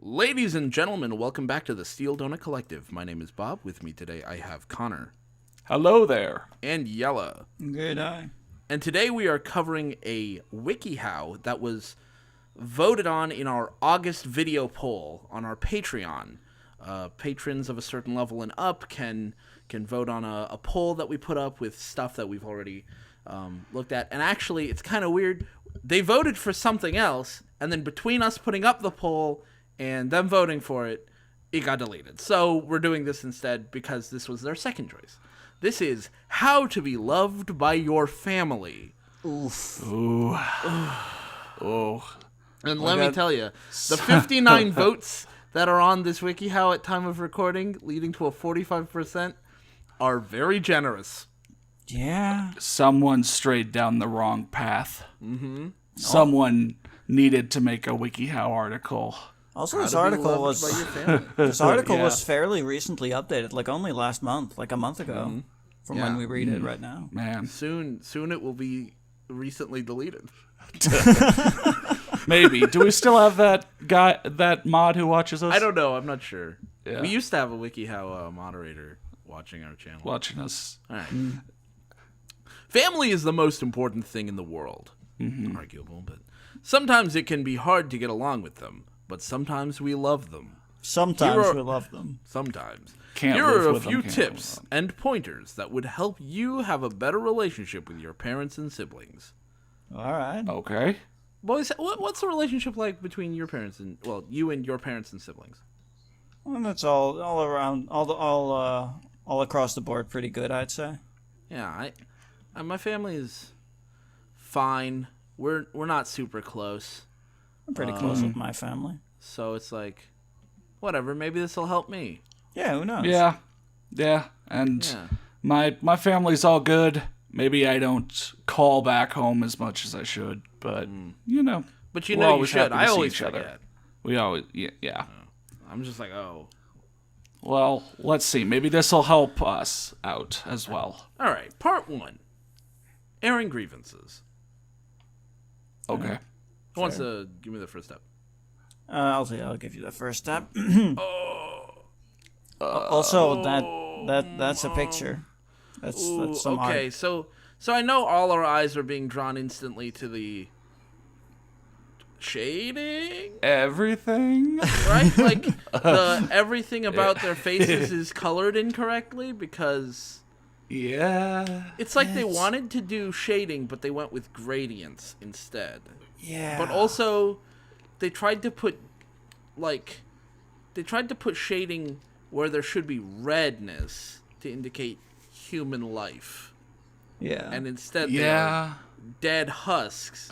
Ladies and gentlemen, welcome back to the Steel Donut Collective. My name is Bob. With me today I have Connor. Hello there. And Yella. Good eye. And today we are covering a wikiHow that was voted on in our August video poll on our Patreon. Patrons of a certain level and up can vote on a poll that we put up with stuff that we've already looked at. And actually, it's kind of weird. They voted for something else, and then between us putting up the poll and them voting for it, it got deleted. So we're doing this instead because this was their second choice. This is How to Be Loved by Your Family. Oof. Ooh. Oh. And let me tell you, the 59 votes that are on this wikiHow at time of recording, leading to a 45%, are very generous. Yeah. Someone strayed down the wrong path. Mm-hmm. Someone needed to make a WikiHow article. Also, this article was fairly recently updated, like only last month, like a month ago, from when we read it right now. Man, soon it will be recently deleted. Maybe. Do we still have that mod who watches us? I don't know. I'm not sure. Yeah. We used to have a wikiHow moderator watching our channel. Watching us. All right. Family is the most important thing in the world. Arguable, but sometimes it can be hard to get along with them. But sometimes we love them. Sometimes we love them. Sometimes. Here are a few tips and pointers that would help you have a better relationship with your parents and siblings. All right. Okay. Boys, what's the relationship like between your parents and, well, you and your parents and siblings? Well, that's all around, all across the board, pretty good, I'd say. Yeah, my family is fine. We're not super close. I'm pretty close with my family. So it's like, whatever, maybe this will help me. Yeah, who knows? Yeah. And my family's all good. Maybe I don't call back home as much as I should, but you know. But you know you should. I always forget. We always, yeah. I'm just like, oh. Well, let's see. Maybe this will help us out as well. All right, part 1. Airing grievances. Okay. Who wants to give me the first step? I'll give you the first step. Also, that's a picture. That's some okay, art. so I know all our eyes are being drawn instantly to the shading, everything, right? Like everything about their faces is colored incorrectly because it's like they wanted to do shading, but they went with gradients instead. Yeah, but also they tried to put shading where there should be redness to indicate human life. Yeah. And instead they are dead husks.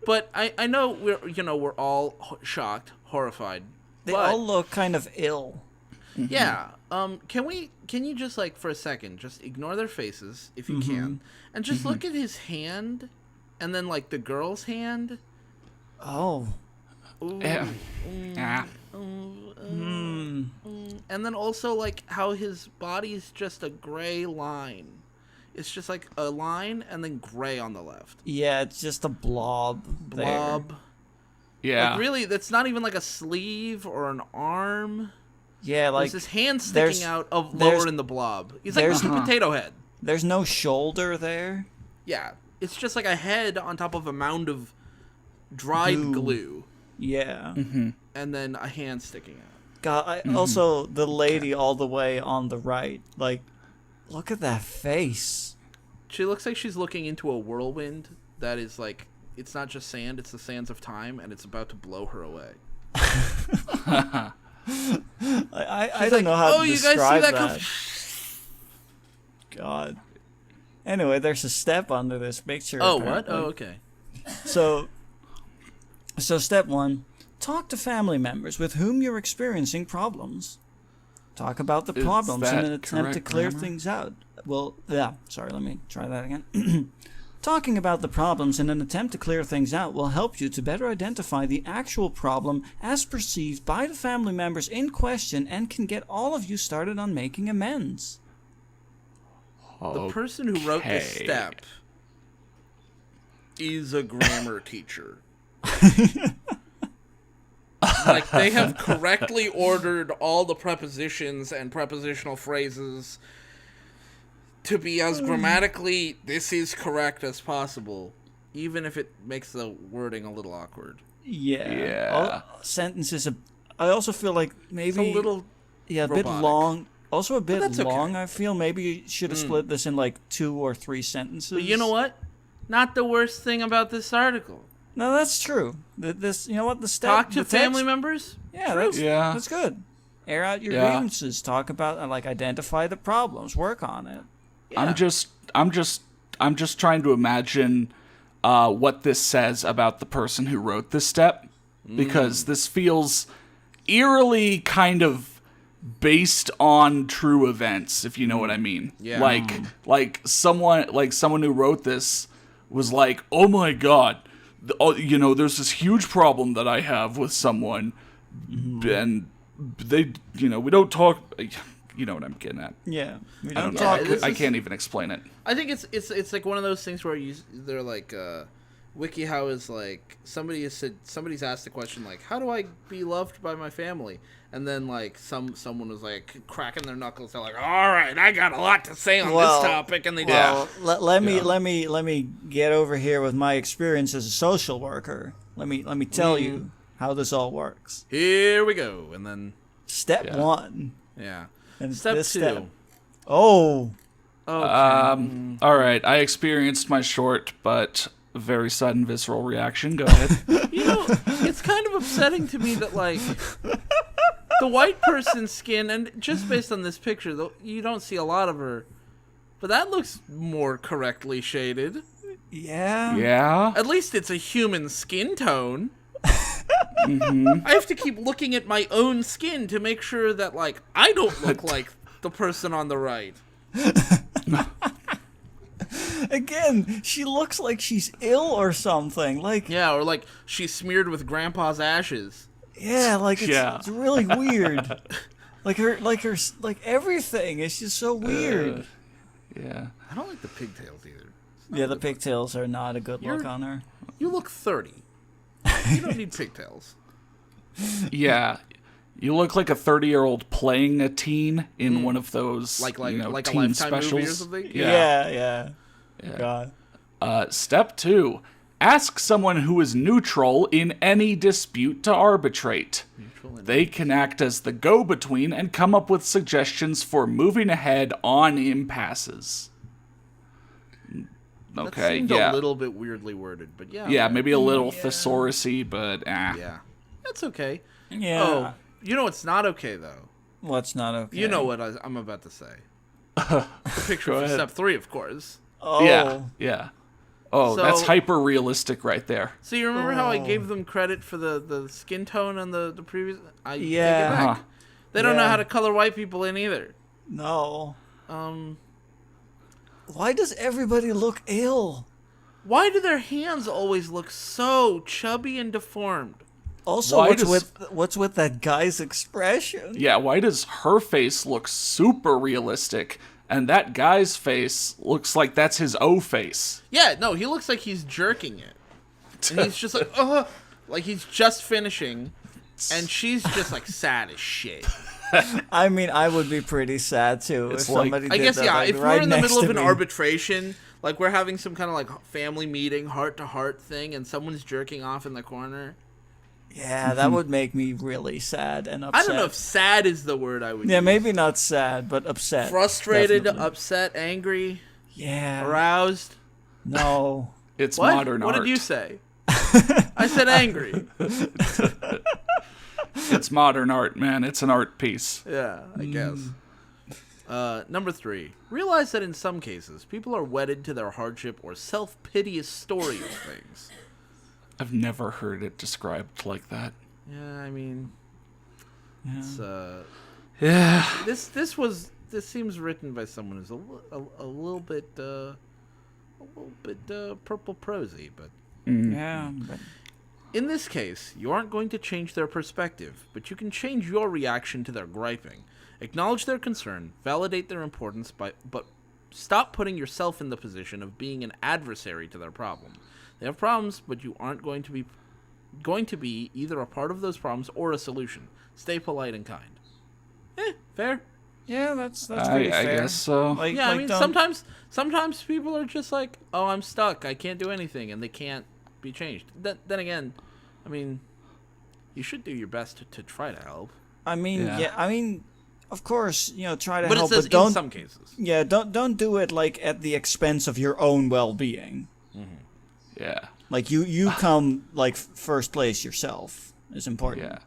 But I know we're all shocked, horrified. They all look kind of ill. Yeah. Can you just for a second just ignore their faces if you can and just look at his hand and then the girl's hand? Oh. Ooh. Yeah. And then also how his body is just a gray line. It's just a line and then gray on the left. Yeah, it's just a blob. There. Yeah. Really, that's not even a sleeve or an arm. Yeah, there's his hand sticking out of lower in the blob. He's like a potato head. There's no shoulder there. Yeah, it's just a head on top of a mound of dried glue. Yeah. And then a hand sticking out. God, also the lady all the way on the right. Look at that face. She looks like she's looking into a whirlwind that is it's not just sand, it's the sands of time, and it's about to blow her away. I don't know how to describe that. God. Anyway, there's a step under this picture. Oh, apparently. what? Oh, okay. So step 1, talk to family members with whom you're experiencing problems. Talk about the problems in an attempt to clear things out. Well, yeah, sorry, let me try that again. Talking about the problems in an attempt to clear things out will help you to better identify the actual problem as perceived by the family members in question and can get all of you started on making amends. The person who wrote this step is a grammar teacher. Like, they have correctly ordered all the prepositions and prepositional phrases to be as grammatically this is correct as possible, even if it makes the wording a little awkward. Yeah. Sentences. I also feel like maybe It's a little a robotic. bit long. Also a bit long. Okay. I feel maybe you should have split this in like 2 or 3 sentences. But you know what? Not the worst thing about this article. No, that's true. This, you know what? The step. Talk to the family text, members. Yeah, True. that's good. Air out your grievances. Talk about like identify the problems. Work on it. Yeah. I'm just trying to imagine what this says about the person who wrote this step, because this feels eerily kind of based on true events, if you know what I mean. Yeah. Like someone who wrote this was like, oh my god, there's this huge problem that I have with someone, and they, we don't talk. You know what I'm getting at. Yeah, we I don't know. talk. I can't even explain it. I think it's like one of those things where they're like wikiHow is like somebody's asked the question like, how do I be loved by my family? And then like someone was like cracking their knuckles. They're like, all right, I got a lot to say on this topic, and they did. Let me get over here with my experience as a social worker. Let me tell you how this all works. Here we go, and then step 1. Yeah. And Step 2. Oh. Okay. All right. I experienced my short but very sudden visceral reaction. Go ahead. It's kind of upsetting to me that like the white person's skin, and just based on this picture, though, you don't see a lot of her, but that looks more correctly shaded. Yeah. Yeah. At least it's a human skin tone. I have to keep looking at my own skin to make sure that, like, I don't look like the person on the right. Again, she looks like she's ill or something. Like, yeah, or like she's smeared with Grandpa's ashes. Yeah, like it's really weird. like everything. It's just so weird. Yeah. I don't like the pigtails either. Yeah, the pigtails are not a good look on her. You look 30. You don't need pigtails. Yeah. You look like a 30-year-old playing a teen in one of those like teen a Lifetime specials. movie or something? Yeah. God. Step 2. Ask someone who is neutral in any dispute to arbitrate. They can act as the go-between and come up with suggestions for moving ahead on impasses. Okay, that seemed a little bit weirdly worded, but yeah. Yeah, maybe a little thesaurus-y, but Yeah. That's okay. Yeah. Oh, you know what's not okay, though? What's not okay? You know what I'm about to say. The picture for step 3, of course. Oh. Yeah. Oh, So- that's hyper-realistic right there. So you remember how I gave them credit for the skin tone on the previous... I take it Yeah. back. Huh. They don't know how to color white people in either. No. Why does everybody look ill? Why do their hands always look so chubby and deformed? Also, Why what's with that guy's expression? Yeah, why does her face look super realistic, and that guy's face looks like that's his O face? Yeah, no, he looks like he's jerking it. And he's just like he's just finishing, and she's just like sad as shit. I mean, I would be pretty sad too if somebody did I guess, that, yeah, like, if right we're in the next middle of to an me. arbitration, like we're having some kind of like family meeting, heart-to-heart thing, and someone's jerking off in the corner. Yeah, that would make me really sad and upset. I don't know if sad is the word I would Yeah, use. maybe not sad, but upset. Frustrated, definitely. upset, angry, Yeah. aroused. No. It's What? modern art. What did you say? I said angry. It's modern art, man. It's an art piece. Yeah, I guess. Number 3. Realize that in some cases, people are wedded to their hardship or self-piteous story of things. I've never heard it described like that. Yeah, I mean, it's Yeah. this seems written by someone who's a little bit purple prosy, but Yeah. But in this case, you aren't going to change their perspective, but you can change your reaction to their griping. Acknowledge their concern, validate their importance, but stop putting yourself in the position of being an adversary to their problem. They have problems, but you aren't going to be going to be either a part of those problems or a solution. Stay polite and kind. Fair. Yeah, that's pretty fair. I guess so. Yeah, I mean, sometimes people are just like, oh, I'm stuck. I can't do anything, and they can't be changed. Then again, I mean, you should do your best to try to help. I mean, of course, try to But help, it says but don't. in some cases. Yeah, don't do it like at the expense of your own well-being. Yeah. Like you come like first place yourself is important. Yeah.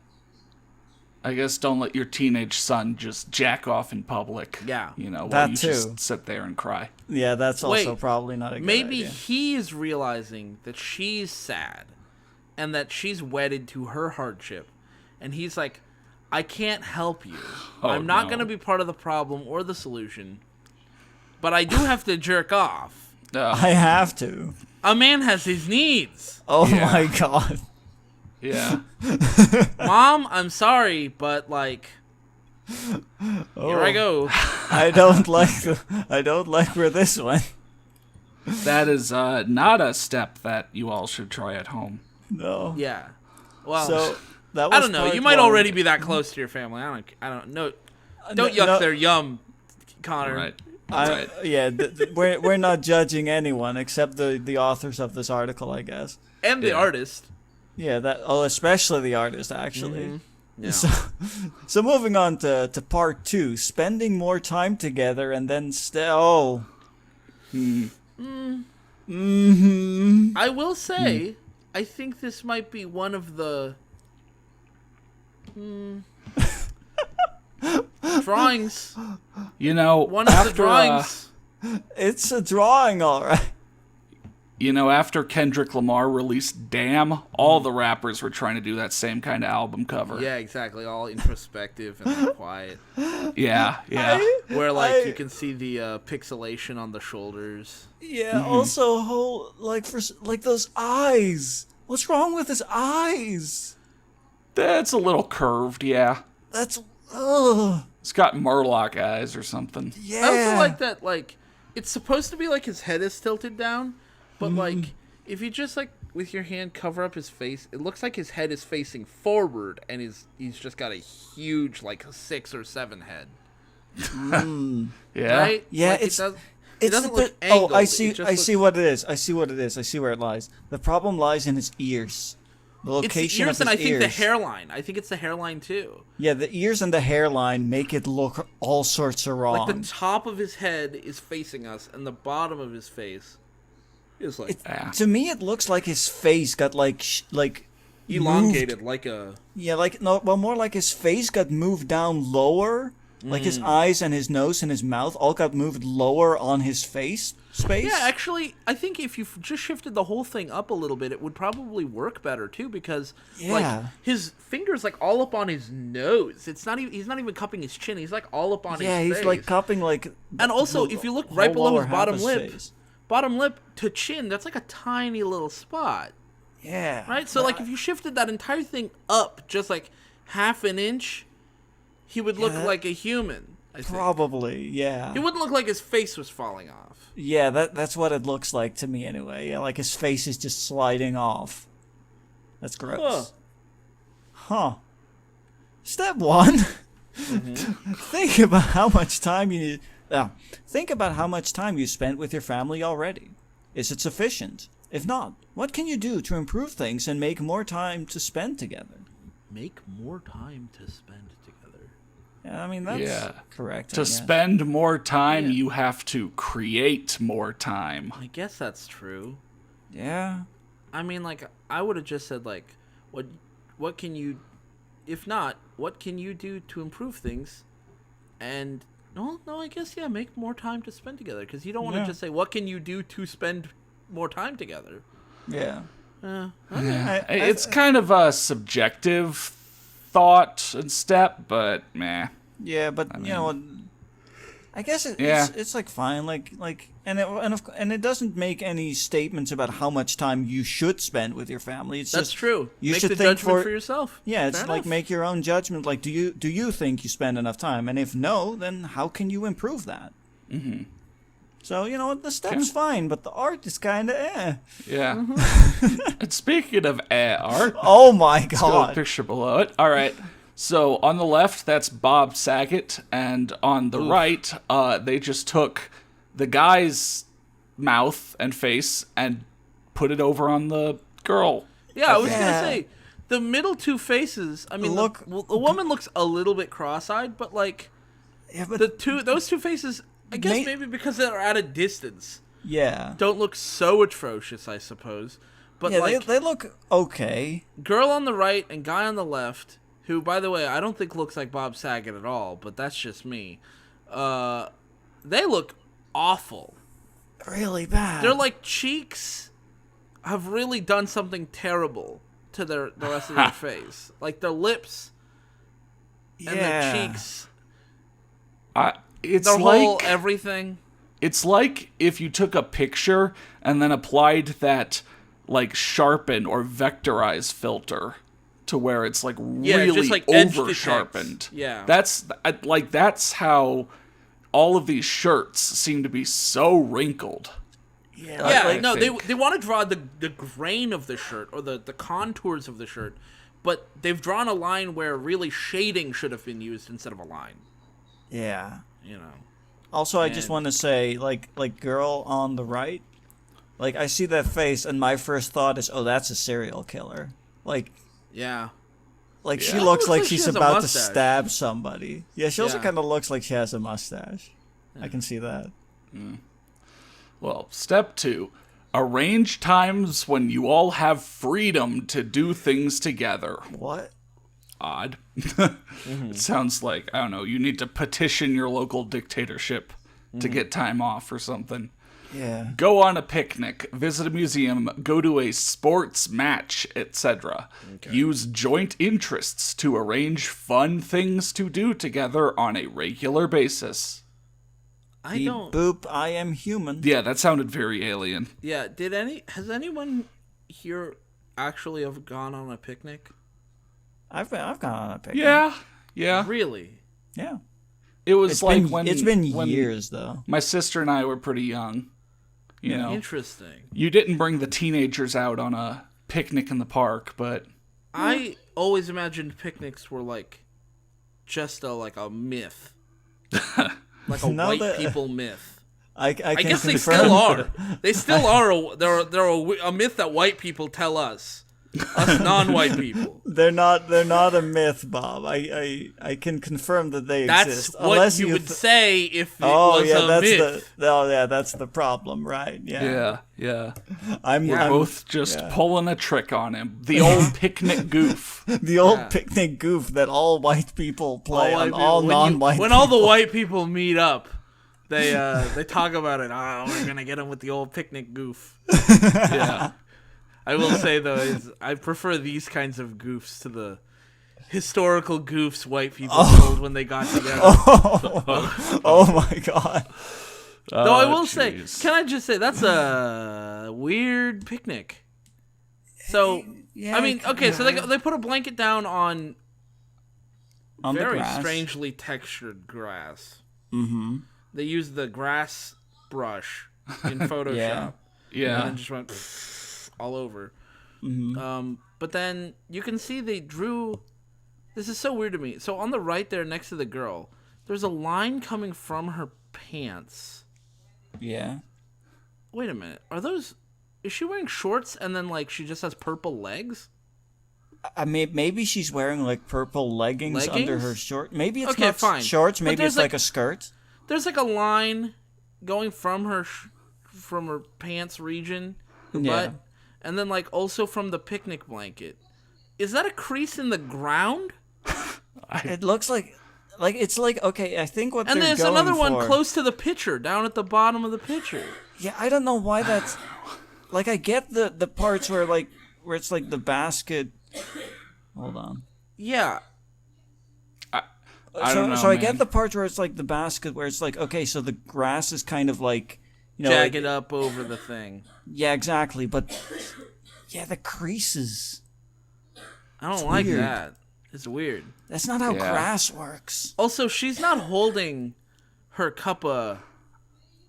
I guess don't let your teenage son just jack off in public. Yeah. While That you too. just sit there and cry. Yeah, that's also Wait, probably not a good Maybe idea. he is realizing that she's sad and that she's wedded to her hardship. And he's like, I can't help you. I'm not going to be part of the problem or the solution. But I do have to jerk off. I have to. A man has his needs. Oh my god. Yeah. Mom, I'm sorry, but like, here I go. I don't like where this went. That is not a step that you all should try at home. No. Yeah. Well, So that was I don't know. part You might one. already be that close to your family. I don't know. Don't yuck no. their yum, Connor. Right. Yeah, we're not judging anyone except the authors of this article, I guess. And the artist. Yeah, especially the artist, actually. Yeah. So moving on to part 2, spending more time together and then I will say, I think this might be one of the drawings. One of the drawings. It's a drawing, all right. After Kendrick Lamar released Damn, all the rappers were trying to do that same kind of album cover. Yeah, exactly. All introspective and quiet. Yeah. Where you can see the pixelation on the shoulders. Yeah. Also, those eyes. What's wrong with his eyes? That's a little curved, yeah. That's It's got Murloc eyes or something. yeah. I also like that. It's supposed to be like his head is tilted down, but if you just with your hand cover up his face, it looks like his head is facing forward, and he's just got a huge 6 or 7 head. Yeah. Right? Yeah, it doesn't look angled. I see what it is. I see what it is. I see where it lies. The problem lies in his ears. The It's the location ears of his and I think ears. the hairline. I think it's the hairline too. Yeah, the ears and the hairline make it look all sorts of wrong. Like the top of his head is facing us, and the bottom of his face is To me, it looks like his face got elongated, moved. Yeah, more like his face got moved down lower. Like his eyes and his nose and his mouth all got moved lower on his face space. Yeah, actually, I think if you just shifted the whole thing up a little bit, it would probably work better too, because his fingers all up on his nose. It's not even he's not even cupping his chin. He's all up on his face. Yeah, he's cupping And also, if you look right below his bottom lip to chin, that's a tiny little spot. Yeah. Right? So if you shifted that entire thing up just half an inch, he would look like a human, I think. Probably, yeah. He wouldn't look like his face was falling off. Yeah, that's what it looks like to me anyway. Yeah, his face is just sliding off. That's gross. Huh. Step 1. Think about how much time think about how much time you spent with your family already. Is it sufficient? If not, what can you do to improve things and make more time to spend together? Make more time to spend together. Yeah, I mean, that's correct. To spend more time, you have to create more time. I guess that's true. Yeah. I mean, I would have just said, what can you... If not, what can you do to improve things? And... No, I guess, make more time to spend together. Because you don't want to just say, what can you do to spend more time together? Yeah. It's kind of a subjective thought and step, but meh. Yeah, but you know what? I guess it's fine, and it doesn't make any statements about how much time you should spend with your family. It's That's just true. You Make should the think judgment for yourself. Yeah, it's Fair enough. make your own judgment. Do you think you spend enough time? And if no, then how can you improve that? So, the step's fine, but the art is kind of eh. Yeah. And speaking of art, Oh my let's go a god. picture below it. All right. So on the left, that's Bob Saget, and on the right, they just took the guy's mouth and face and put it over on the girl. Yeah, I was gonna say the middle two faces. I mean, the woman looks a little bit cross-eyed, but like Yeah, but those two faces, I guess maybe because they're at a distance, yeah. don't look so atrocious, I suppose. But Yeah, like they look okay. girl on the right and guy on the left, who, by the way, I don't think looks like Bob Saget at all, but that's just me. They look awful. Really bad. Their like cheeks have really done something terrible to the rest of their face. Like their lips and their cheeks. It's their like whole everything. It's like if you took a picture and then applied that like sharpen or vectorize filter to where it's like really just like edge over detect. sharpened. Yeah. That's how all of these shirts seem to be so wrinkled. Yeah, no, they want to draw the grain of the shirt or the contours of the shirt, but they've drawn a line where really shading should have been used instead of a line. Yeah. Also, I just want to say, like girl on the right, like I see that face and my first thought is, oh, that's a serial killer. Like she looks like she's about to stab somebody. Yeah, she also kind of looks like she has a mustache. I can see that. Well, step 2. Arrange times when you all have freedom to do things together. What? Odd. It sounds like, I don't know, you need to petition your local dictatorship to get time off or something. Yeah. Go on a picnic, visit a museum, go to a sports match, etc. Use joint interests to arrange fun things to do together on a regular basis. Boop, I am human. Yeah, that sounded very alien. Yeah, has anyone here actually have gone on a picnic? I've gone on a picnic. Yeah. Really? Yeah. It was when it's been years though. My sister and I were pretty young. You know. Interesting. You didn't bring the teenagers out on a picnic in the park, but I always imagined picnics were like just a myth. Like a white people myth. I guess they still are. They still are. They're a myth that white people tell us non-white people. They're not a myth, Bob. I can confirm that they exist. That's what you would say if it was a myth. That's the problem, right? Yeah. I'm both just pulling a trick on him. The old picnic goof. The old picnic goof that all white people play on all non-white people. When all the white people meet up, they talk about it. Oh, we're gonna get them with the old picnic goof. Yeah. I will say though, I prefer these kinds of goofs to the historical goofs white people told when they got together. Oh my god. Though I will say, can I just say that's a weird picnic. So I mean, okay, so they put a blanket down on very the grass. strangely textured grass. Mm-hmm. They used the grass brush in Photoshop. Yeah. And then just went all over. Mm-hmm. But then you can see they drew. This is so weird to me. So on the right there, next to the girl, there's a line coming from her pants. Yeah. Wait a minute. Is she wearing shorts and then like she just has purple legs? I mean, maybe she's wearing like purple leggings under her short. Maybe it's okay, not fine. shorts. Maybe it's like a skirt. There's like a line going from her pants region, her butt, and then like also from the picnic blanket. Is that a crease in the ground? It looks like it's like, okay, I think what and they're there's going another for, one close to the pitcher, down at the bottom of the pitcher. Yeah, I don't know why that's like. I get the parts where it's like the basket. Hold on. Yeah. I don't know, so I get the parts where it's like the basket, where it's like, okay, so the grass is kind of like, jagged up over the thing. Yeah, exactly. But the creases. I don't like that. It's weird. That's not how grass works. Also, she's not holding her cup of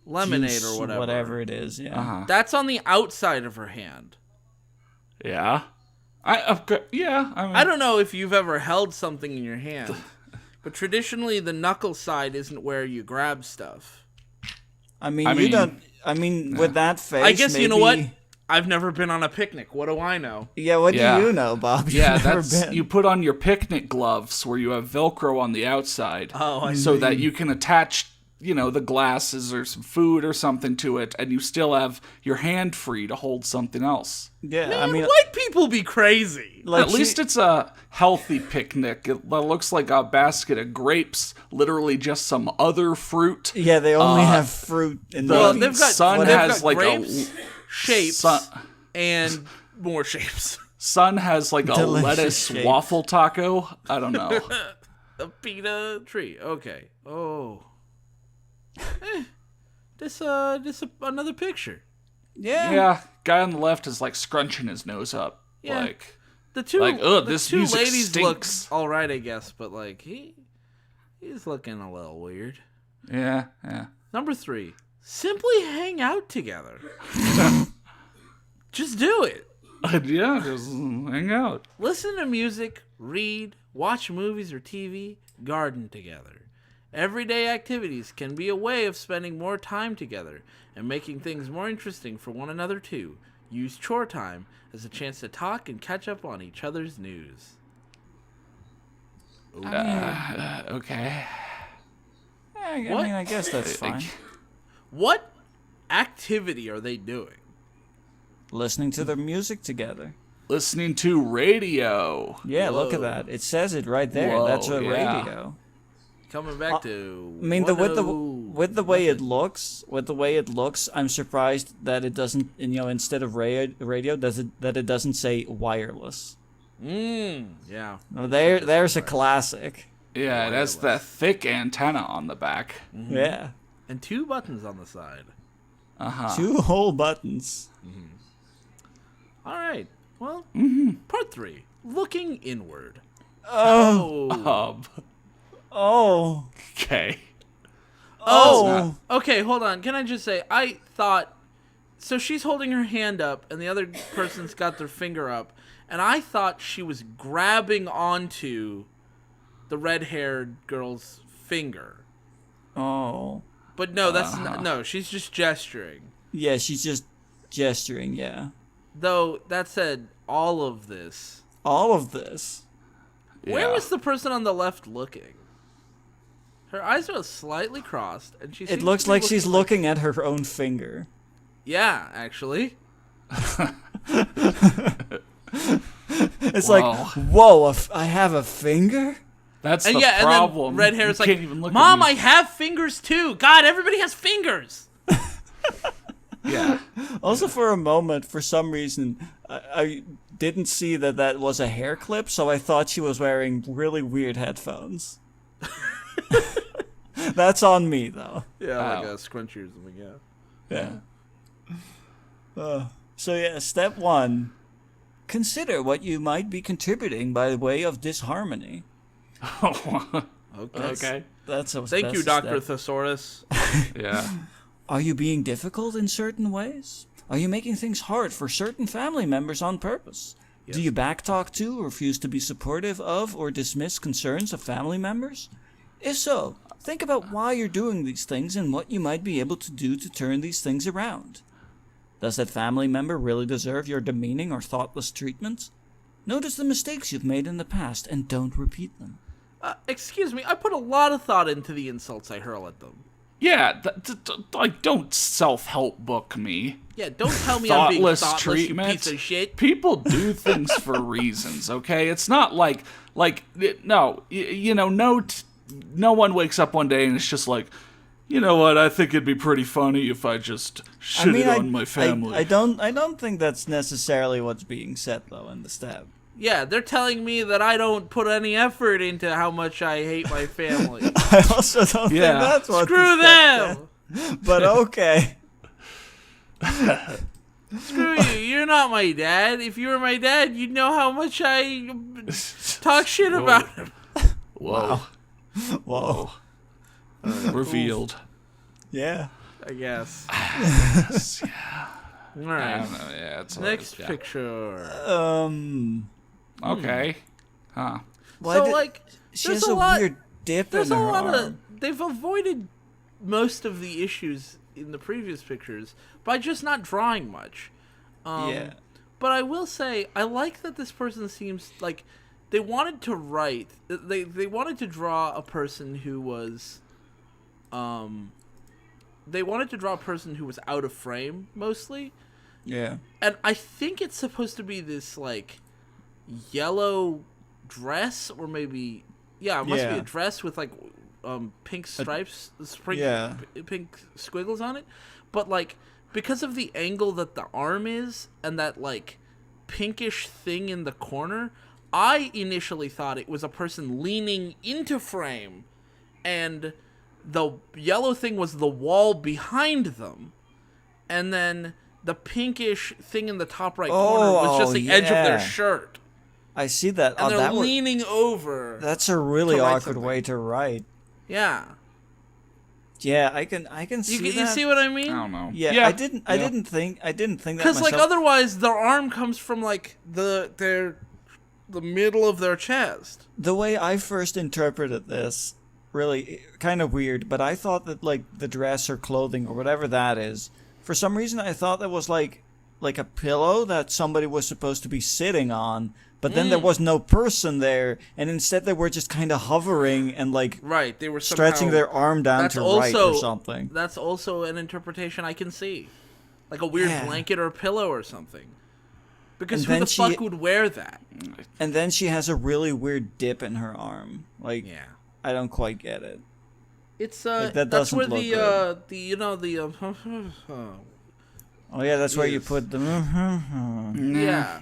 lemonade juice, or whatever. it is. Yeah. That's on the outside of her hand. Yeah. I mean, I don't know if you've ever held something in your hand, but traditionally the knuckle side isn't where you grab stuff. I mean, you don't. I mean, with that face, I guess you know what? maybe- I've never been on a picnic. What do I know? Yeah, what Yeah. do you know, Bob? You've Yeah, never that's been. you put on your picnic gloves where you have Velcro on the outside, so that you can attach, the glasses or some food or something to it, and you still have your hand free to hold something else. Yeah, Man, I mean, white people be crazy. like At least it's a healthy picnic. It looks like a basket of grapes, literally just some other fruit. yeah, they only have fruit in the. Well, they've got Sun they've has got like grapes, shapes, Sun, and more shapes. Sun has like a Delicious lettuce shape. waffle taco. I don't know. A pita tree. Okay. Oh. This another picture. yeah. Yeah, guy on the left is like scrunching his nose up. Yeah. Like, The two Like, the this two music ladies stinks. look all right, I guess, but like he's looking a little weird. yeah. Number 3. Simply hang out together. Just do it. Yeah, just hang out. Listen to music, read, watch movies or TV, garden together. Everyday activities can be a way of spending more time together and making things more interesting for one another too. Use chore time as a chance to talk and catch up on each other's news. Okay. I mean, What? I guess that's fine. What activity are they doing? Listening to their music together. Listening to radio. Yeah, look at Whoa. that. It says it right there. Whoa, That's a yeah. radio. Coming back to I mean, with the way it looks, I'm surprised that it doesn't, instead of radio, that it doesn't say wireless. Yeah. Now, there's a classic. Yeah, it has that thick antenna on the back. Yeah, And 2 buttons on the side. 2 whole buttons. All right. Well, part 3. Looking inward. Oh, Okay. oh. Okay, hold on. Can I just say, I thought... So she's holding her hand up, and the other person's got their finger up, and I thought she was grabbing onto the red-haired girl's finger. Oh. But no, that's not... No, she's just gesturing. Yeah, she's just gesturing. Yeah. Though, that said, all of this... All of this. Where Yeah. was the person on the left looking? Her eyes are slightly crossed, and she. It looks like she's looking at her own finger. Yeah, actually. It's like, whoa, I have a finger? That's And the yeah, problem. and then red hair's You like, can't even look at Mom, me." I have fingers too. God, everybody has fingers. Yeah. Also, for a moment, for some reason, I didn't see that was a hair clip, so I thought she was wearing really weird headphones. That's on me, though. Yeah, like Wow. a scrunchie or something. Yeah. Yeah. So yeah, step 1. Consider what you might be contributing by way of disharmony. Okay. That's a Thank that's you, a Dr. step. Thesaurus. Yeah. Are you being difficult in certain ways? Are you making things hard for certain family members on purpose? Do you backtalk to, refuse to be supportive of, or dismiss concerns of family members? If so, think about why you're doing these things and what you might be able to do to turn these things around. Does that family member really deserve your demeaning or thoughtless treatment? Notice the mistakes you've made in the past and don't repeat them. Excuse me, I put a lot of thought into the insults I hurl at them. Yeah, like, don't self-help book me. Yeah, don't tell me I'm being Thoughtless thoughtless, treatment. you piece of shit. People do things for reasons, okay? It's not no one wakes up one day and it's just like, you know what? I think it'd be pretty funny if I just shitted on my family. I don't think that's necessarily what's being said though in the step. Yeah, they're telling me that I don't put any effort into how much I hate my family. I also don't think Yeah. that's what Screw the step them! said, but okay. Screw you, you're not my dad. If you were my dad, you'd know how much I talk shit about him. Whoa. Whoa. Revealed. Yeah. I guess. Yeah. All I right. don't know. Yeah, it's Next yeah. picture. Okay. Huh. Why So did- like, she there's has a lot, weird dip There's in a her lot arm. of. They've avoided most of the issues in the previous pictures by just not drawing much. Yeah. But I will say, I like that this person seems like they wanted to write. They wanted to draw a person who was. They wanted to draw a person who was out of frame mostly, Yeah. and I think it's supposed to be this like yellow dress, or maybe it must be Yeah. a dress with like pink stripes, yeah. pink squiggles on it, but like because of the angle that the arm is and that like pinkish thing in the corner, I initially thought it was a person leaning into frame, and the yellow thing was the wall behind them, and then the pinkish thing in the top right corner was just the edge of their yeah. shirt. I see that. And they're that leaning over. that's a really to write awkward something. way to write. Yeah. Yeah, I can see that. You see what I mean? I don't know. Yeah, I didn't think that Because like myself. otherwise, their arm comes from like the middle of their chest. The way I first interpreted this, really kind of weird, but I thought that like the dress or clothing or whatever that is, for some reason I thought that was like a pillow that somebody was supposed to be sitting on, but then there was no person there, and instead they were just kind of hovering and like Right, they were stretching their arm down to right or something. That's also an interpretation I can see, like a weird Yeah. blanket or pillow or something. Because And who then the she- fuck would wear that? And then she has a really weird dip in her arm. Like, Yeah. I don't quite get it. It's that that's doesn't where look the good. the you know the Oh yeah, that's where you Yes. put the. yeah.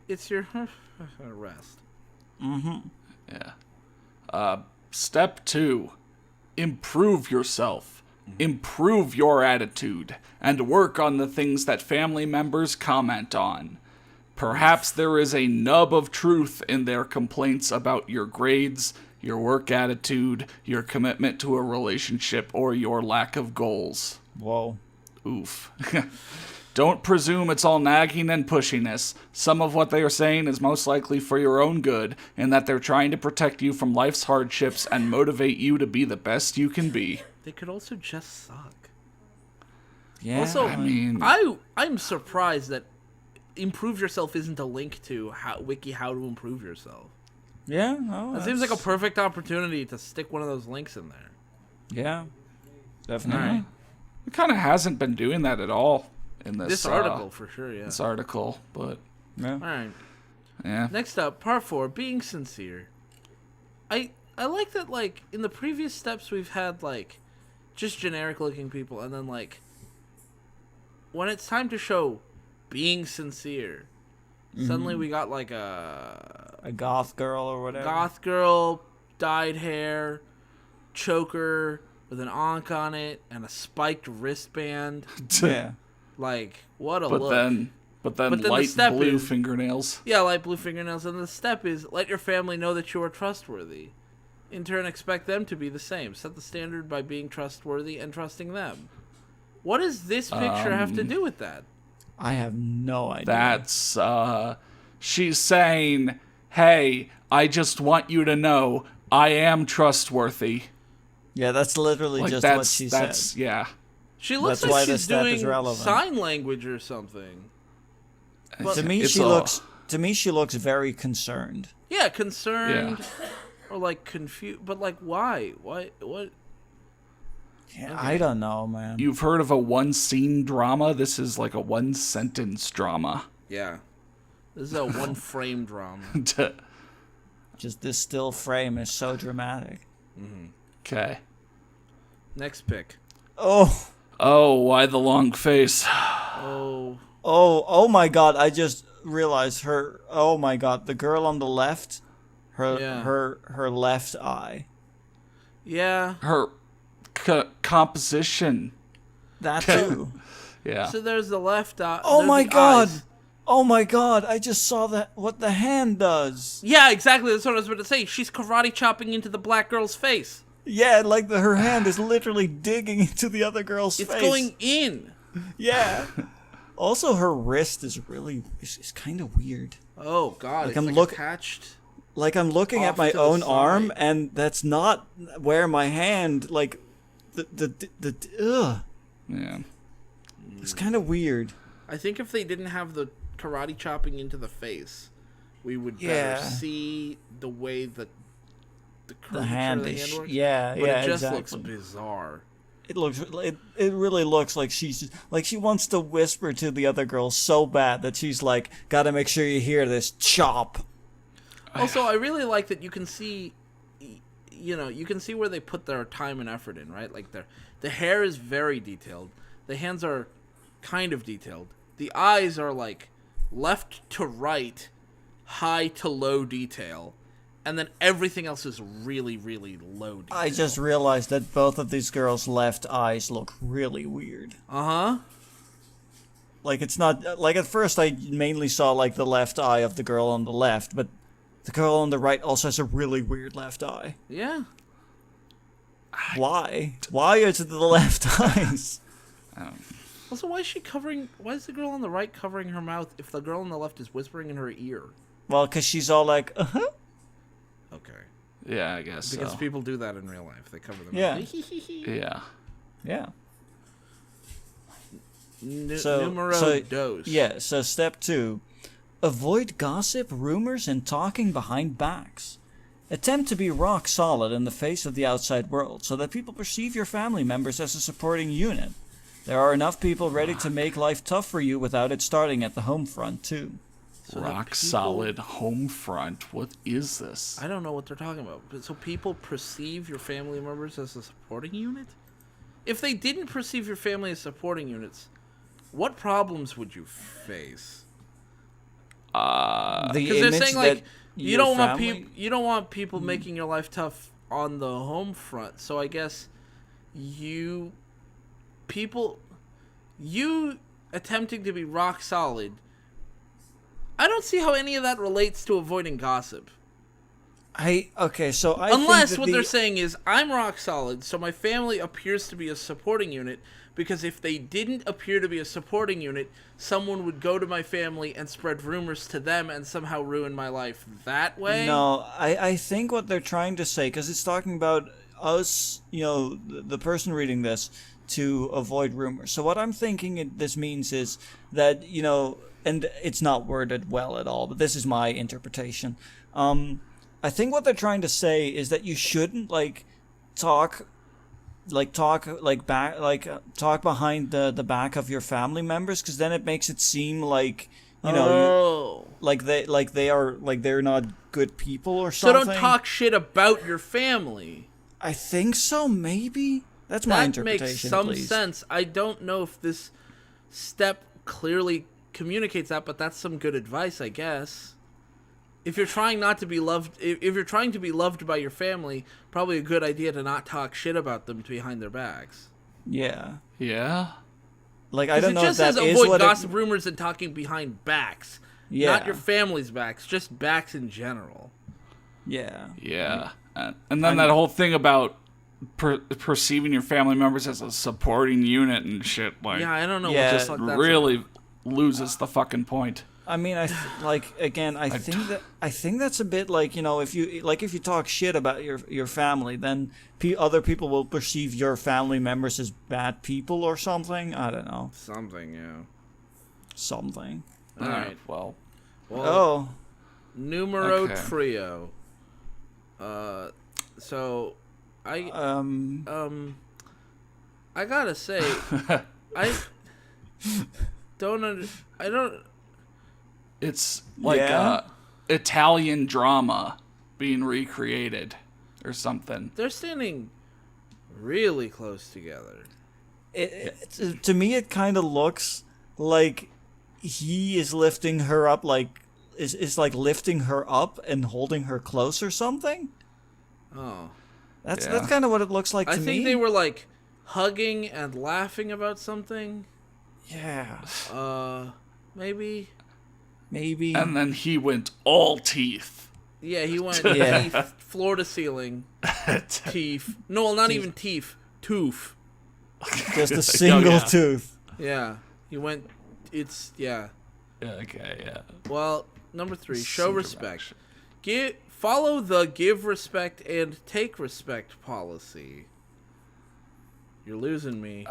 It's your rest. Yeah. Step 2. Improve yourself. Improve your attitude. And work on the things that family members comment on. Perhaps there is a nub of truth in their complaints about your grades, your work attitude, your commitment to a relationship, or your lack of goals. Whoa. Oof. Don't presume it's all nagging and pushiness. Some of what they are saying is most likely for your own good, and that they're trying to protect you from life's hardships and motivate you to be the best you can be. They could also just suck. Yeah. Also, I mean- I'm surprised that improve yourself isn't a link to wikiHow to improve yourself. yeah. No, It seems like a perfect opportunity to stick one of those links in there. Yeah. Definitely. Alright. It kind of hasn't been doing that at all in this, This article for sure, yeah. This article, but Yeah. All right. yeah. Next up, part 4, being sincere. I like that, like, in the previous steps we've had, like, just generic looking people, and then, like, when it's time to show being sincere, suddenly we got, like, A goth girl or whatever. goth girl, dyed hair, choker with an ankh on it, and a spiked wristband. Yeah. Like, what a But look. then But then the light step blue is- fingernails. Yeah, light blue fingernails. And the step is let your family know that you are trustworthy. In turn, expect them to be the same. Set the standard by being trustworthy and trusting them. What does this picture have to do with that? I have no idea. That's she's saying, "Hey, I just want you to know I am trustworthy." Yeah, that's literally Like just that's what she that's said. yeah. She looks That's why like the she's step is doing relevant. sign language or something. But- To me, It's she all- looks. To me, she looks very concerned. Yeah, concerned Yeah. or like confused. But like, why? Why? What? Yeah, I don't know, man. You've heard of a one-scene drama? This is like a one-sentence drama. Yeah, this is a one-frame drama. Just this still frame is so dramatic. Okay. Next pick. Oh, Oh, why the long face? Oh, oh my God! I just realized her. Oh my God! The girl on the left, Yeah. her left eye. yeah. Her composition. That too. Yeah. So there's the left eye. Oh there's my the God! eyes. Oh my God! I just saw that. What the hand does. Yeah, exactly. That's what I was about to say. She's karate chopping into the black girl's face. Yeah, like her hand is literally digging into the other girl's face. It's going in. Yeah. Also, her wrist is really is kind of weird. Oh God! Like it's attached. Like I'm looking at Off my to the own side. arm, and that's not where my hand. Like ugh. Yeah. It's kind of weird. I think if they didn't have the karate chopping into the face, we would Yeah. better see the way that the curvature hand of the is hand works. yeah, But yeah, it just exactly. looks bizarre. It really looks like she wants to whisper to the other girl so bad that she's like, gotta make sure you hear this chop. Also, I really like that you can see, you can see where they put their time and effort in, right? Like the hair is very detailed. The hands are kind of detailed. The eyes are like left to right, high to low detail. And then everything else is really, really low detail. I just realized that both of these girls' left eyes look really weird. Uh-huh. Like it's not like at first I mainly saw like the left eye of the girl on the left, but the girl on the right also has a really weird left eye. Yeah. Why? Why is it the left eyes? Also, why is the girl on the right covering her mouth if the girl on the left is whispering in her ear? Well, because she's all like, uh-huh. Okay. Yeah, I guess Because so. people do that in real life. They cover them. Yeah. Yeah. Yeah. Numero dos. Yeah, so step 2. Avoid gossip, rumors, and talking behind backs. Attempt to be rock solid in the face of the outside world so that people perceive your family members as a supporting unit. There are enough people ready to make life tough for you without it starting at the home front, too. So that Rock people- solid home front. What is this? I don't know what they're talking about. But so people perceive your family members as a supporting unit? If they didn't perceive your family as supporting units, what problems would you face? The Because they're image saying like that you your don't want family- people you don't want people making your life tough on the home front. So I guess you attempting to be rock solid. I don't see how any of that relates to avoiding gossip. Unless think what they're saying is I'm rock solid, so my family appears to be a supporting unit. Because if they didn't appear to be a supporting unit, someone would go to my family and spread rumors to them and somehow ruin my life that way. No, I think what they're trying to say, because it's talking about us, the person reading this, to avoid rumors. So what I'm thinking this means is that, and it's not worded well at all, but this is my interpretation. I think what they're trying to say is that you shouldn't, talk behind the back of your family members, because then it makes it seem like they're not good people or So something. don't talk shit about your family. I think so, maybe. That's my That interpretation. makes some please. sense. I don't know if this step clearly communicates that, but that's some good advice, I guess. If you're trying not to be loved, if you're trying to be loved by your family, probably a good idea to not talk shit about them behind their backs. Yeah. Yeah. Like I don't know it if just that says is avoid what gossip, rumors, and talking behind backs. Yeah. Not your family's backs, just backs in general. Yeah. Yeah. And then that whole thing about perceiving your family members as a supporting unit and shit, like, Yeah, I don't know Yeah, what the fuck that's really about. loses the fucking point. I mean, I think that's a bit like, if you talk shit about your family, then other people will perceive your family members as bad people or something. I don't know. Something, yeah. Something. All right. Well, Oh. Numero Okay. trio. So I I gotta say, I don't. it's like Yeah? Italian drama being recreated or something. They're standing really close together. To me, it kind of looks like he is lifting her up, is like lifting her up and holding her close or something. Oh, That's Yeah. kind of what it looks like to I me. think they were like hugging and laughing about something. Yeah. Maybe. Maybe. And then he went all teeth. Yeah, he went Yeah. teeth, floor to ceiling. teeth. No, well, not even teeth. Tooth. Just a single tooth. Yeah. You went. It's yeah. Okay, yeah. Well, number 3, show respect. Follow the give respect and take respect policy. You're losing me.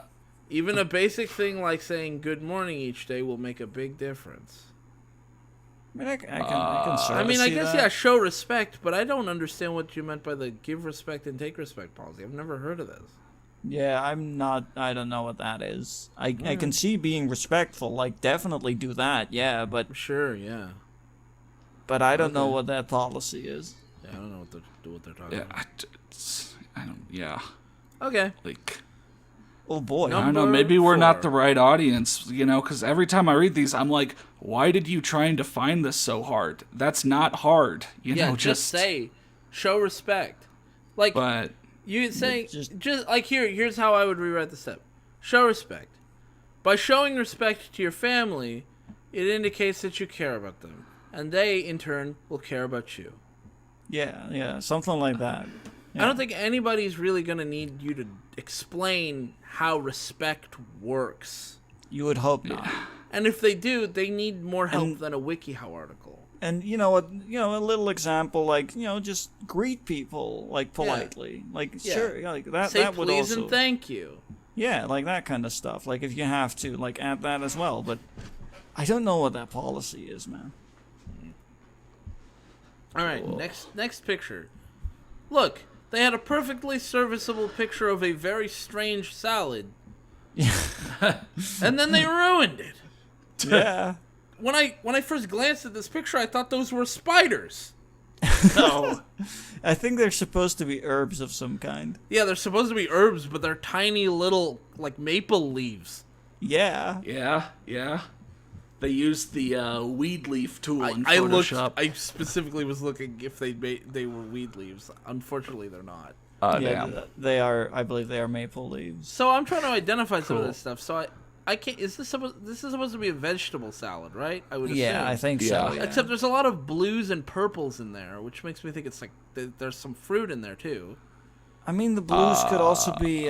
Even a basic thing like saying good morning each day will make a big difference. I mean, I can sort of I see guess, that. yeah, show respect, but I don't understand what you meant by the give respect and take respect policy. I've never heard of this. Yeah, I don't know what that is. I can see being respectful, like, definitely do that, yeah, but Sure, yeah. I don't know what that policy is. Yeah, I don't know what they're talking about. I don't. Yeah. Okay. Like. Oh boy. I don't know. Maybe we're not 4. the right audience, because every time I read these, I'm like, why did you try and define this so hard? That's not hard. Just say, show respect. Like, But you say, just like here's how I would rewrite the step. Show respect. By showing respect to your family, it indicates that you care about them. And they, in turn, will care about you. Yeah, something like that. Yeah. I don't think anybody's really going to need you to explain how respect works. You would hope not. And if they do, they need more help than a wikiHow article. And a little example, like, just greet people, like, politely. Like, sure, like that. Say that would please also, and thank you. Yeah, like that kind of stuff. Like, if you have to, like, add that as well. But I don't know what that policy is, man. All right, next picture. Look, they had a perfectly serviceable picture of a very strange salad. And then they ruined it. Yeah. When I first glanced at this picture, I thought those were spiders. no. I think they're supposed to be herbs of some kind. Yeah, they're supposed to be herbs, but they're tiny little, like, maple leaves. Yeah. Yeah. They used the weed leaf tool in Photoshop. I specifically was looking if they were weed leaves. Unfortunately, they're not. Yeah, they are. I believe they are maple leaves. So I'm trying to identify some of this stuff. So I can't. This is supposed to be a vegetable salad, right? I would assume. Yeah, I think so. Yeah. Except there's a lot of blues and purples in there, which makes me think it's like there's some fruit in there too. I mean, the blues could also be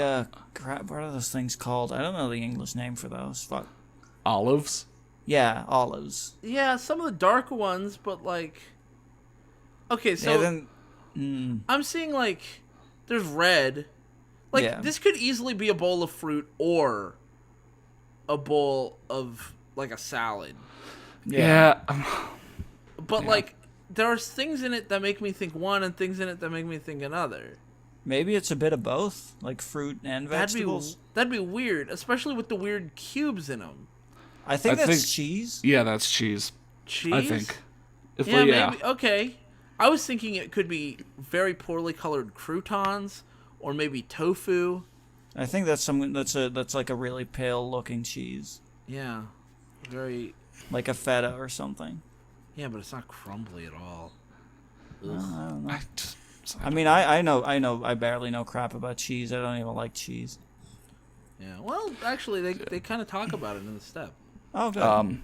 crap. What are those things called? I don't know the English name for those. Fuck. Olives. Yeah, olives. Yeah, some of the dark ones, but like. Okay, so I'm seeing like there's red. Like this could easily be a bowl of fruit or a bowl of like a salad. Yeah. But like there's things in it that make me think one and things in it that make me think another. Maybe it's a bit of both, like fruit and vegetables. That'd be weird, especially with the weird cubes in them. I think that's cheese. Yeah, that's cheese. Cheese? I think. Maybe. Okay. I was thinking it could be very poorly colored croutons or maybe tofu. I think that's something that's like a really pale looking cheese. Yeah. Very like a feta or something. Yeah, but it's not crumbly at all. I don't know. I mean, I barely know crap about cheese. I don't even like cheese. Yeah. Well, actually they kind of talk about it in the step. Oh, good.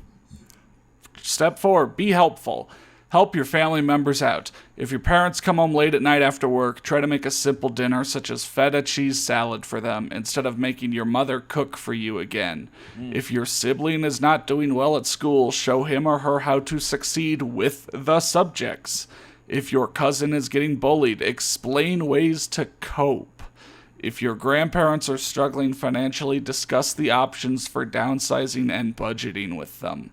Step 4, be helpful. Help your family members out. If your parents come home late at night after work, try to make a simple dinner such as feta cheese salad for them instead of making your mother cook for you again. If your sibling is not doing well at school, show him or her how to succeed with the subjects. If your cousin is getting bullied, explain ways to cope. If your grandparents are struggling financially, discuss the options for downsizing and budgeting with them.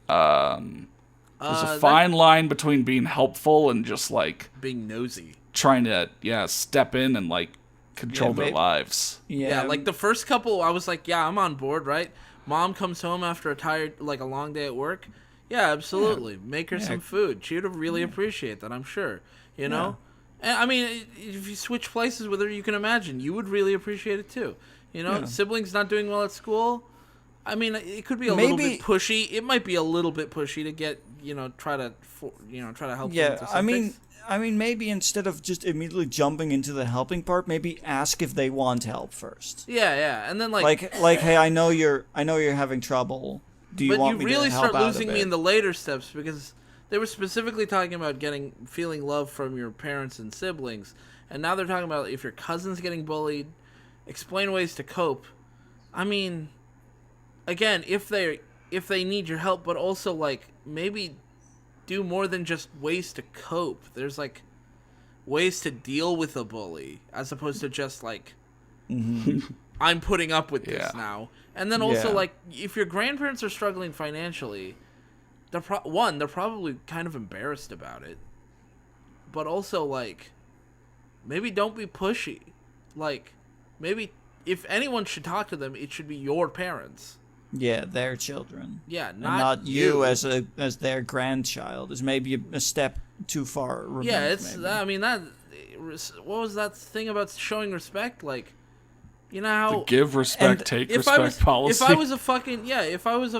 There's a fine line between being helpful and just like being nosy, trying to step in and like control their lives. Yeah, like the first couple, I was like, yeah, I'm on board, right? Mom comes home after a long day at work. Yeah, absolutely. Make her some food. She would really appreciate that, I'm sure. You know. And, I mean, if you switch places with her, you can imagine you would really appreciate it too. You know, siblings not doing well at school. I mean, it could be a little bit pushy. It might be a little bit pushy to get try to help. Yeah, I mean, maybe instead of just immediately jumping into the helping part, maybe ask if they want help first. Yeah, and then like hey, I know you're having trouble. Do you want me to help out a bit? But you really start losing me in the later steps because they were specifically talking about feeling love from your parents and siblings, and now they're talking about if your cousin's getting bullied, explain ways to cope. I mean, again, if they need your help, but also like maybe do more than just ways to cope. There's like ways to deal with a bully as opposed to just like I'm putting up with this now. And then also like if your grandparents are struggling financially, they're probably kind of embarrassed about it. But also like maybe don't be pushy. Like maybe if anyone should talk to them, it should be your parents. Yeah, their children. Yeah, not you as their grandchild is maybe a step too far removed. Yeah, it's. Maybe. I mean that. What was that thing about showing respect? Like, you know how the give respect, take respect policy. If I was a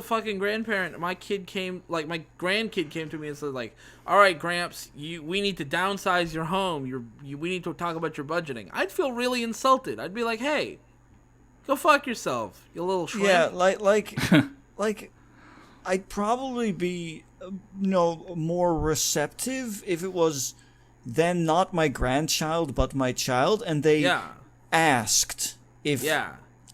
fucking grandparent, my grandkid came to me and said like, "All right, Gramps, we need to downsize your home. We need to talk about your budgeting." I'd feel really insulted. I'd be like, "Hey, go fuck yourself, you little shrimp." Yeah, like, I'd probably be, more receptive if it was then not my grandchild but my child, and they asked if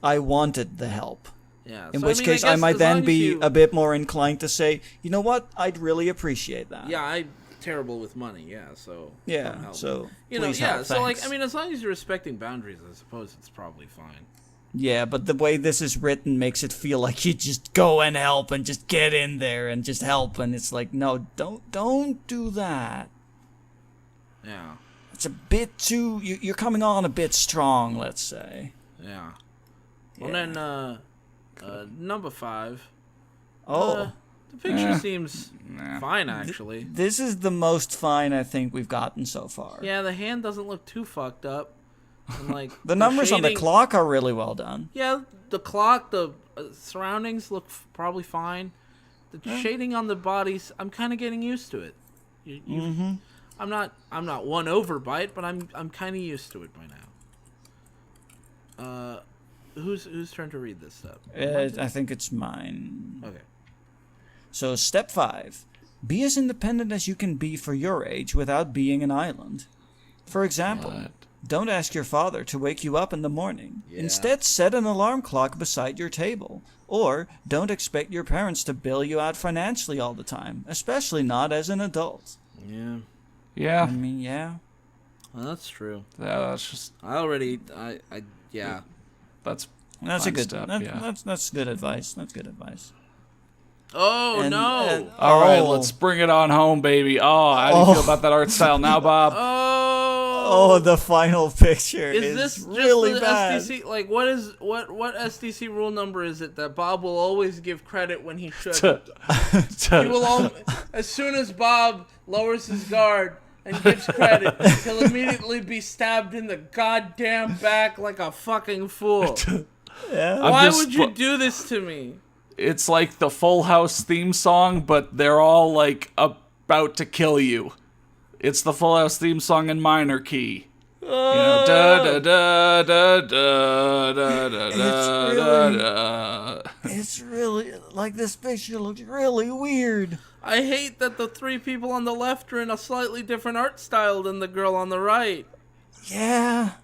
I wanted the help. Yeah. In which case, I might then be a bit more inclined to say, you know what, I'd really appreciate that. Yeah, I'm terrible with money. Yeah, so yeah, so please help, so like thanks. I mean, as long as you're respecting boundaries, I suppose it's probably fine. Yeah, but the way this is written makes it feel like you just go and help and just get in there and just help, and it's like, no, don't do that. Yeah. It's a bit too. You're coming on a bit strong, let's say. Yeah. Well, then, number 5. Oh. The picture seems fine, actually. This is the most fine I think we've gotten so far. Yeah, the hand doesn't look too fucked up. And, like, the numbers on the clock are really well done. Yeah, the clock, the surroundings look probably fine. The shading on the bodies, I'm kind of getting used to it. I'm not won over by it, but I'm kind of used to it by now. Whose turn to read this stuff? I think it's mine. Okay. So step 5: be as independent as you can be for your age without being an island. For example, don't ask your father to wake you up in the morning. Yeah. Instead, set an alarm clock beside your table. Or don't expect your parents to bail you out financially all the time, especially not as an adult. Yeah. Yeah. I mean, yeah. Well, that's true. Yeah, that's just. Yeah. That's a good. step, That's good advice. That's good advice. Oh, no. All right, let's bring it on home, baby. Oh, how do you feel about that art style now, Bob? Oh, the final picture is this really just the bad. SDC, like, what SDC rule number is it that Bob will always give credit when he should? He will as soon as Bob lowers his guard and gives credit, he'll immediately be stabbed in the goddamn back like a fucking fool. Yeah. Why would you do this to me? It's like the Full House theme song, but they're all like about to kill you. It's the Full House theme song in minor key. You know, da da da da da da da da. It's really like this picture looks really weird. I hate that the 3 people on the left are in a slightly different art style than the girl on the right. Yeah.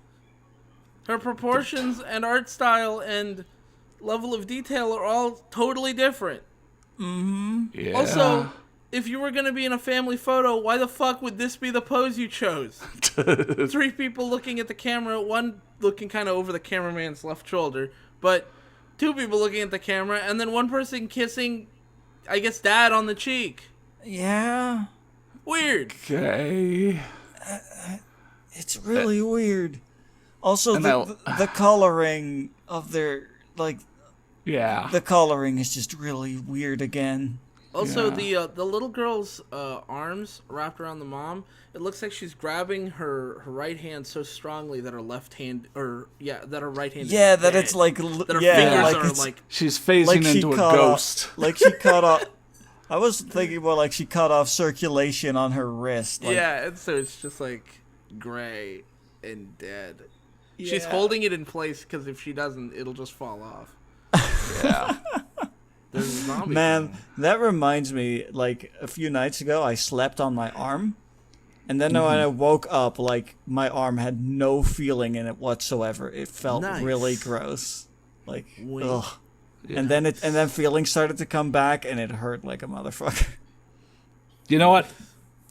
Her proportions and art style and level of detail are all totally different. Yeah. Also, if you were going to be in a family photo, why the fuck would this be the pose you chose? 3 people looking at the camera, one looking kind of over the cameraman's left shoulder, but 2 people looking at the camera, and then one person kissing, I guess, Dad on the cheek. Yeah. Weird. Okay. It's really weird. Also, the coloring of their, like... Yeah. The coloring is just really weird again. Also, the little girl's arms wrapped around the mom, it looks like she's grabbing her right hand so strongly that her left hand, that her right hand is that dead. it's like... That her fingers are like... She's phasing into a ghost. Like she cut off... I was thinking more like she cut off circulation on her wrist. Like, yeah, and so it's just like gray and dead. Yeah. She's holding it in place because if she doesn't, it'll just fall off. Yeah. There's a zombie Man, thing. that reminds me, like, a few nights ago, I slept on my arm. And then when I woke up, like, my arm had no feeling in it whatsoever. It felt Nice. really gross. Like, Wink. ugh. And then feelings started to come back, and it hurt like a motherfucker. You know what?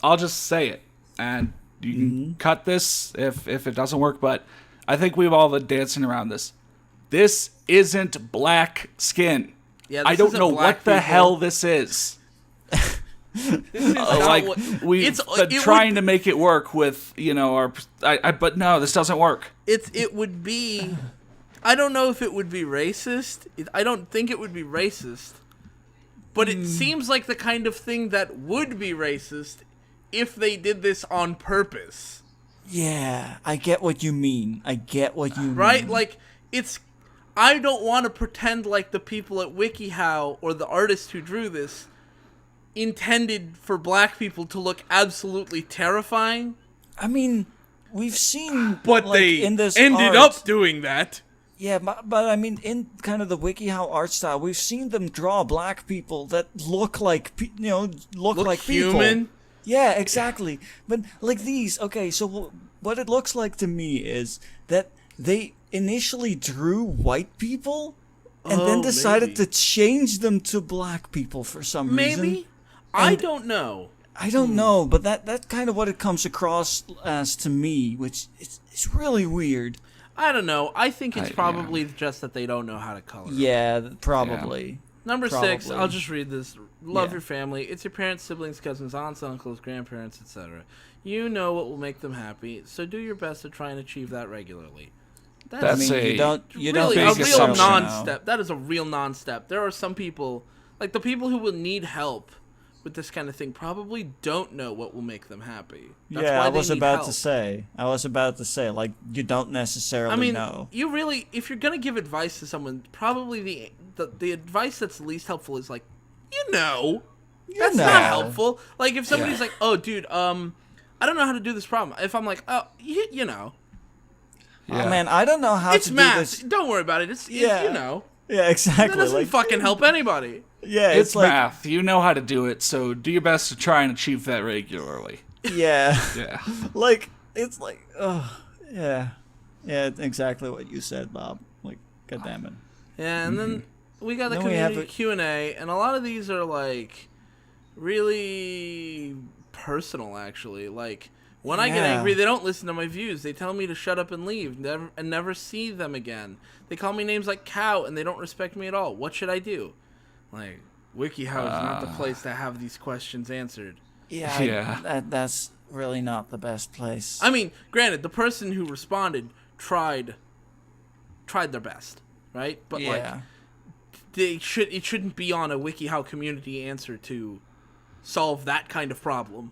I'll just say it, and you can cut this if it doesn't work. But I think we've all been dancing around this. This isn't black skin. Yeah, I this don't isn't know black what the people. hell this is. This is not Like what- we've been it trying to make it work with our. But no, this doesn't work. It would be. I don't know if it would be racist. I don't think it would be racist. But it seems like the kind of thing that would be racist if they did this on purpose. Yeah, I get what you mean. Right? Like, it's... I don't want to pretend like the people at wikiHow or the artist who drew this intended for black people to look absolutely terrifying. I mean, we've seen... But like, they in this ended art, up doing that. Yeah, but I mean, in kind of the WikiHow art style, we've seen them draw black people that look like, look like human. people. Yeah, exactly. But like these, okay, so what it looks like to me is that they initially drew white people and then decided maybe. to change them to black people for some reason. Maybe? I don't know. I don't know, but that's kind of what it comes across as to me, which it's really weird. I don't know. I think it's probably just that they don't know how to color. Yeah, probably. Number 6, Probably. I'll just read this. Love Yeah. your family. It's your parents, siblings, cousins, aunts, uncles, grandparents, etc. You know what will make them happy, so do your best to try and achieve that regularly. That's I mean, a you don't really big a real assumption. non-step. That is a real non-step. There are some people, like the people who will need help with this kind of thing, probably don't know what will make them happy. That's Yeah, why I they was need about help. to say. Like, you don't necessarily I mean, know. you really, if you're gonna give advice to someone, probably the advice that's least helpful is like, that's know. not helpful. Like if somebody's like, oh, dude, I don't know how to do this problem. If I'm like, oh, you know, Yeah. Oh, man, I don't know how it's to math. do this. Don't worry about it. It's Yeah. you know, Yeah, exactly. that doesn't Like, fucking help anybody. yeah, It's like, math. You know how to do it, so do your best to try and achieve that regularly. yeah, Yeah. like it's like, oh, yeah, it's exactly what you said, Bob. Like, God damn it. Yeah, and then we got the Then we have community it- Q&A, and a lot of these are like really personal, actually. Like when I get Yeah. angry, they don't listen to my views. They tell me to shut up and leave, never see them again. They call me names like cow, and they don't respect me at all. What should I do? Like WikiHow is not the place to have these questions answered. Yeah, Yeah. that's really not the best place. I mean, granted, the person who responded tried their best, right? But like yeah, it shouldn't be on a WikiHow community answer to solve that kind of problem.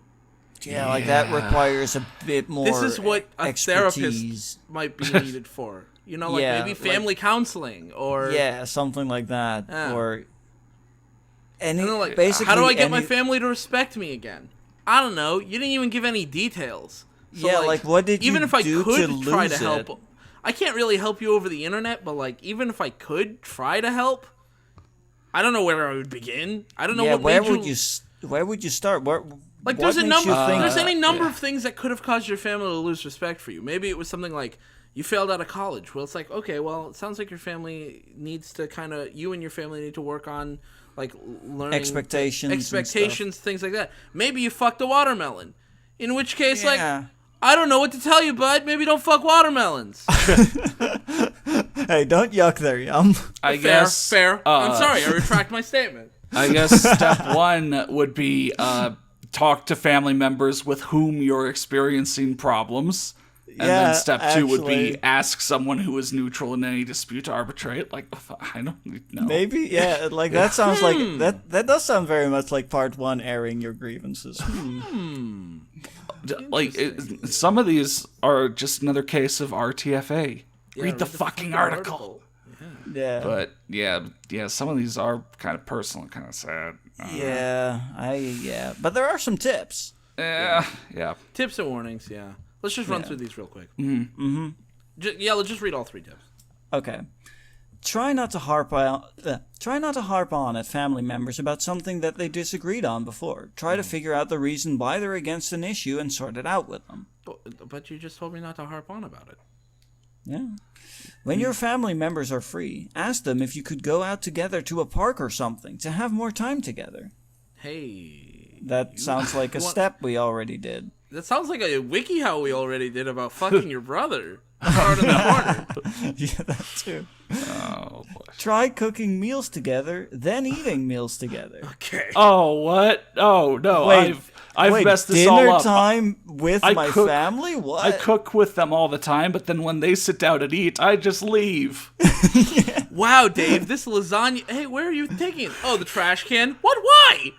yeah, like that requires a bit more. This is what a expertise. therapist might be needed for. You know, like Yeah, maybe family counseling or Yeah, something like that, Yeah. or any. And they're like, basically, how do I get my any- family to respect me again? I don't know. You didn't even give any details. So, Yeah, like, what did you even if I do could to try to lose help, it? I can't really help you over the internet. But like, even if I could try to help, I don't know where I would begin. I don't know Yeah, what where made would you? Where would you start? Where? Like, what there's a makes number. you think- There's any number of things that could have caused your family to lose respect for you. Maybe it was something like you failed out of college. Well, it's like, okay, well, it sounds like your family needs to you and your family need to work on like learning Expectations and things like that. Maybe you fucked a watermelon. In which case, like, Yeah. I don't know what to tell you, bud. Maybe don't fuck watermelons. Hey, don't yuck there, Yum. I Fair, guess. fair. I'm sorry. I retract my statement. I guess step one would be talk to family members with whom you're experiencing problems. And Yeah, then step two would actually. be ask someone who is neutral in any dispute to arbitrate. Like, I don't know. Maybe, yeah. Like that sounds like that. That does sound very much like part one, airing your grievances. Like, some of these are just another case of RTFA. Yeah, read the fucking article. Yeah. But yeah, some of these are kind of personal and kind of sad. Yeah. But there are some tips. Yeah. Tips and warnings, yeah. Let's just run through these real quick. Mm-hmm. Let's just read all 3 tips. Okay. Try not to harp on at family members about something that they disagreed on before. Try to figure out the reason why they're against an issue and sort it out with them. But you just told me not to harp on about it. Yeah. When your family members are free, ask them if you could go out together to a park or something to have more time together. Hey. That sounds like a step we already did. That sounds like a wikiHow we already did about fucking your brother. Hard in the corner. Yeah, that too. Oh, boy. Try cooking meals together, then eating meals together. Okay. Oh, what? Oh, no. Wait, I've messed this all dinner up. time with my family? What? I cook with them all the time, but then when they sit down and eat, I just leave. Wow, Dave, this lasagna. Hey, where are you taking it? Oh, the trash can? What? Why?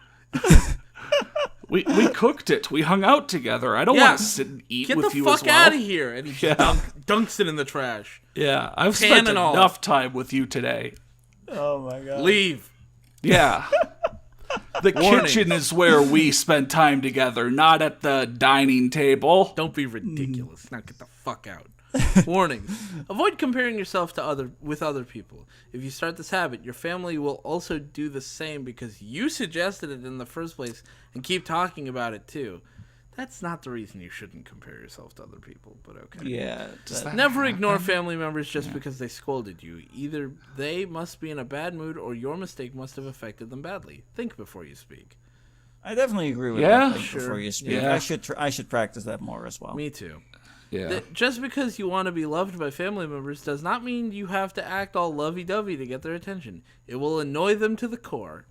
We cooked it. We hung out together. I don't want to sit and eat with you as well. Get the fuck out of here. And he dunks it in the trash. Yeah, I've spent enough time with you today. Oh, my God. Leave. Yeah. The kitchen is where we spend time together, not at the dining table. Don't be ridiculous. Now get the fuck out. Warnings. Avoid comparing yourself with other people. If you start this habit, your family will also do the same because you suggested it in the first place and keep talking about it too. That's not the reason you shouldn't compare yourself to other people, but okay. Yeah. Never ignore family members just because they scolded you. Either they must be in a bad mood or your mistake must have affected them badly. Think before you speak. I definitely agree with that. Think sure. before you speak. Yeah. I should practice that more as well. Me too. Yeah. Just because you want to be loved by family members does not mean you have to act all lovey-dovey to get their attention. It will annoy them to the core.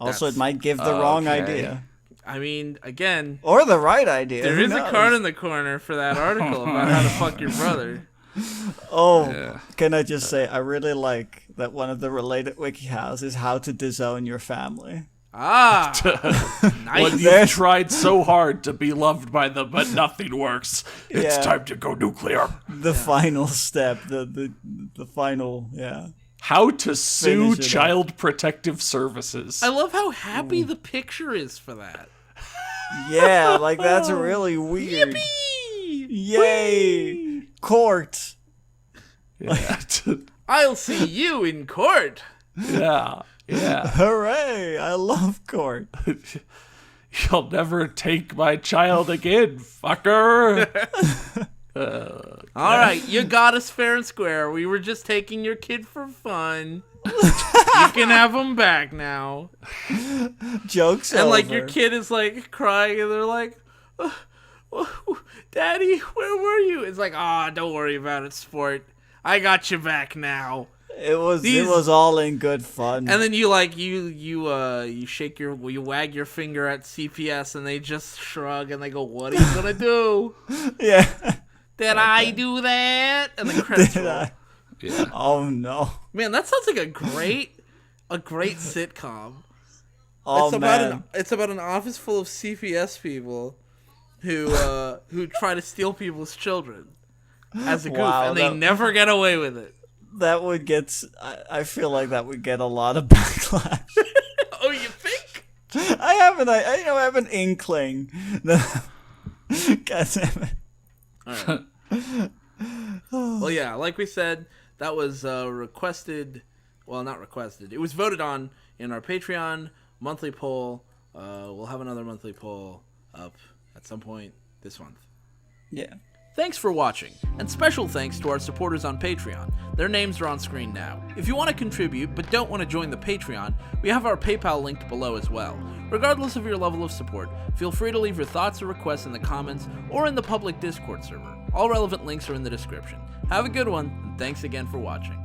Also, it might give the wrong idea. I mean, again... Or the right idea. There is a card in the corner for that article about how to fuck your brother. Oh, can I just say, I really like that one of the related wikiHows is how to disown your family. Ah, nice. When you've tried so hard to be loved by them, but nothing works, it's time to go nuclear. The final step, the final, How to sue Child Protective Services. I love how happy the picture is for that. Yeah, like that's really weird. Yippee! Yay! Whee! Court. Yeah. I'll see you in court. Yeah. Hooray! I love court. You'll never take my child again, fucker. All right, you got us fair and square. We were just taking your kid for fun. You can have him back now. Joke's and over. like your kid is like crying, and they're like, "Daddy, where were you?" It's like, don't worry about it, sport. I got you back now. It was all in good fun. And then you wag your finger at CPS, and they just shrug and they go, "What are you gonna do?" Yeah. Did I do that? And the credits roll. Yeah. Oh no. Man, that sounds like a great sitcom. Oh It's about an office full of CPS people who try to steal people's children as a goof, and they never get away with it. That would get. I feel like that would get a lot of backlash. Oh, you think? I have an inkling. God damn it. All right. Well, yeah, like we said, that was requested. Well, not requested. It was voted on in our Patreon monthly poll. We'll have another monthly poll up at some point this month. Yeah. Thanks for watching, and special thanks to our supporters on Patreon. Their names are on screen now. If you want to contribute but don't want to join the Patreon, we have our PayPal linked below as well. Regardless of your level of support, feel free to leave your thoughts or requests in the comments or in the public Discord server. All relevant links are in the description. Have a good one, and thanks again for watching.